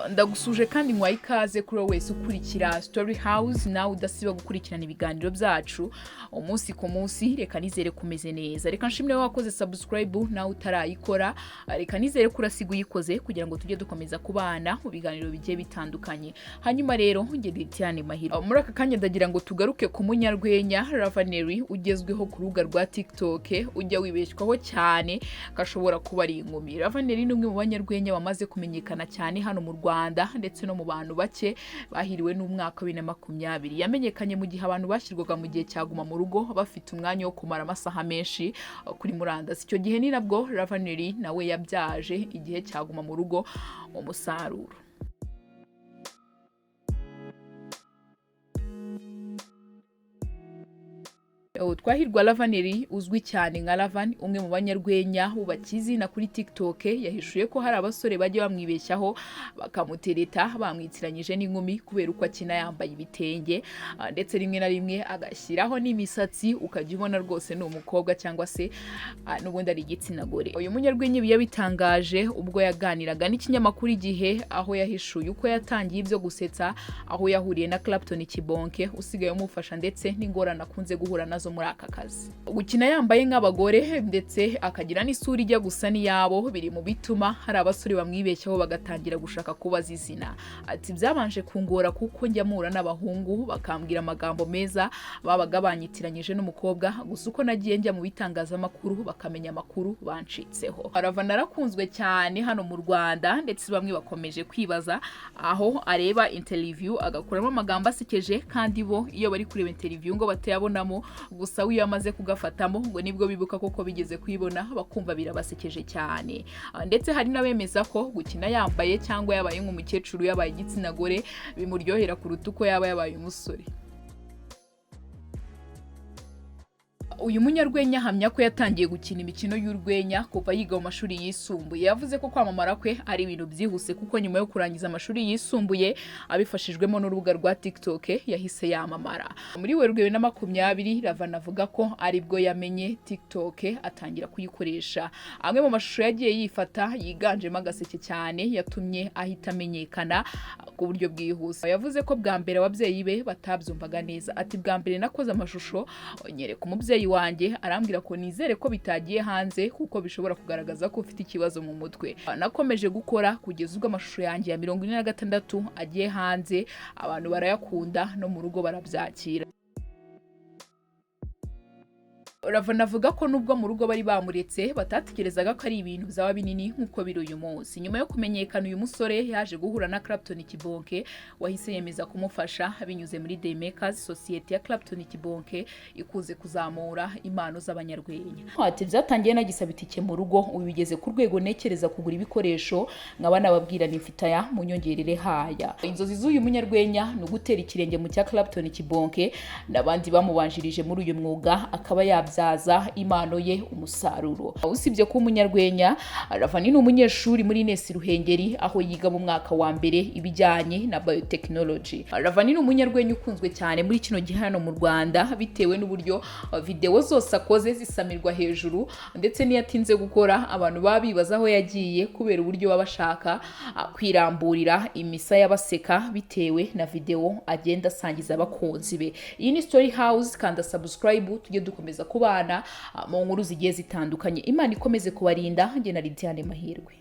Ndagusuje kandi nkwaye ikaze kuri wese ukurikira Story House nawe udasiba gukurikirana ibiganiro byacu umunsi ku munsi. Reka nizere kumeze neza, reka nshimire wakoze subscribe nawe utarayikora, reka nizere kurasiga uyikoze kugira ngo tujye dukomeza kubana mu biganiro bigiye bitandukanye. Hanyuma rero nge Diane Mahiro muri aka kanya ndagira ngo tugaruke ku munyarwenya Ravaneri ugezweho ku rubuga rwa TikTok, ujya wibeshyaho cyane kashobora kuba ari inkumi. Ravaneri ni umwe mu banyarwenya bamaze kumenyekana cyane hano mu Rwanda ndetse no mu bantu bake bahiriwe n'umwaka wa 2020. Yamenyekanye mu gihe abantu bashyirwaga mu gihe cyaguma mu rugo bafite umwanya wo kumara amasaha menshi kuri murandasi. Icyo gihe ni nabwo Ravaneri nawe yabyaje igihe cyaguma mu rugo umusaruro. Twahirwa Ravaneri uzwi cyane nka Ravan, umwe mu banyarwenya bubakizi na kuri TikTok, yahishuye ko hari abasore bajye bamwibeshyaho bakamutereta bamwitiranyije n'inkumi kubera uko akina yambaye ibitenge ndetse rimwe na rimwe agashyiraho n'imisatsi ukajya ubona rwose ni umukobwa cyangwa se n'ubundi ari igitsina gore. Uyu munyarwenya yabitangaje ubwo yaganiraga n'ikinyamakuru Igihe, aho yahishuye uko yatangiye ibyo gusetsa, aho yahuriye na Clapton Kibonke usigaye umufasha ndetse n'ingorane akunze guhura nazo muri aka kazi. Gukina yambaye nk'abagore ndetse akagira n'isura ijya gusa n'iyabo biri mu bituma hari abasore bamwibeshyaho bagatangira gushaka kubaza izina. Ati byabanje kungora kuko njya mura n'abahungu bakambwira amagambo meza babaga banyitiranyije n'umukobwa, gusa uko nagiye njya mu bitangazamakuru bakamenya amakuru bancitseho. Ravaneri arakunzwe cyane hano mu Rwanda ndetse bamwe bakomeje kwibaza aho areba interview agakuramo amagambo asekeje, kandi bo iyo bari kureba interview ngo batayabonamo, gusa wiyo amaze kugafatamo ngo nibwo bibuka koko bigeze kwibona bakumva birabasekeje cyane. Ndetse hari nabemeza ko gukina yambaye cyangwa yabaye nk'umukecuru yabaye igitsina gore bimuryohera kuruta uko yaba yabaye umusore. Uyu munyarwenya ahamya ko yatangiye gukina imikino y'urwenya kuva yiga mu mashuri yisumbuye. Yavuze ko kwamamara kwe ari ibintu byihuse kuko nyuma yo kurangiza amashuri yisumbuye abifashijwemo n'urubuga rwa TikTok yahise yamamara. Muri Werurwe 2020 Ravan avuga ko aribwo yamenye TikTok atangira kuyikoresha. Amwe mu mashusho yagiye yifata yiganjemo agaseke cyane yatumye ahita amenyekana ku buryo bwihuse. Yavuze ko bwa mbere ababyeyi be batabyumvaga neza. Ati bwa mbere nakoze amashusho nyereka umubyeyi wanjye arambwira ko nizere ko bitagiye hanze kuko bishobora kugaragaza ko ufite ikibazo mu mutwe. Nakomeje gukora kugeza ubwo amashusho yanjye ya 46 agiye hanze, abantu barayakunda no mu rugo barabyakira. Ravan avuga ko nubwo mu rugo bari bamuretse batatekerezaga ko ari ibintu byaba binini nkuko biri uyu munsi. Nyuma yo kumenyekana uyu musore yaje guhura na Clapton Kibonke wahise yemeza kumufasha binyuze muri The Makers, sosiyete ya Clapton Kibonke ikuze kuzamura impano z'abanyarwenya. Ati byatangiye nagisaba itike mu rugo, ubu bigeze ku rwego nekereza kugura ibikoresho nkabana babwira nifitaya mu nyongerere haya. Inzozi z'uyu munyarwenya no gutera ikirenge mu cya Clapton Kibonke n'abandi bamubanjirije muri uyu mwuga akaba zaza impano ye umusaruro. Usibye ko umunyarwenya Ravan ni umunyeshuri muri Nesi Ruhengeri aho yiga mu mwaka wa mbere ibijyanye na biotechnology. Ravan ni umunyarwenya ukunzwe cyane muri kino gihe hano mu Rwanda bitewe n'uburyo video zose akoze zisamirwa hejuru, ndetse niyatinze gukora abantu babibaza aho yagiye kubera uburyo babashaka kwiramburira imisaya baseka bitewe na video agenda asangiza abakunzi be. Iyi ni Story House, kanda subscribe tujye dukomeza kubana mu nkuru zigiye zitandukanye. Imana ikomeze kubarinda. Nge na Diane Mahirwe.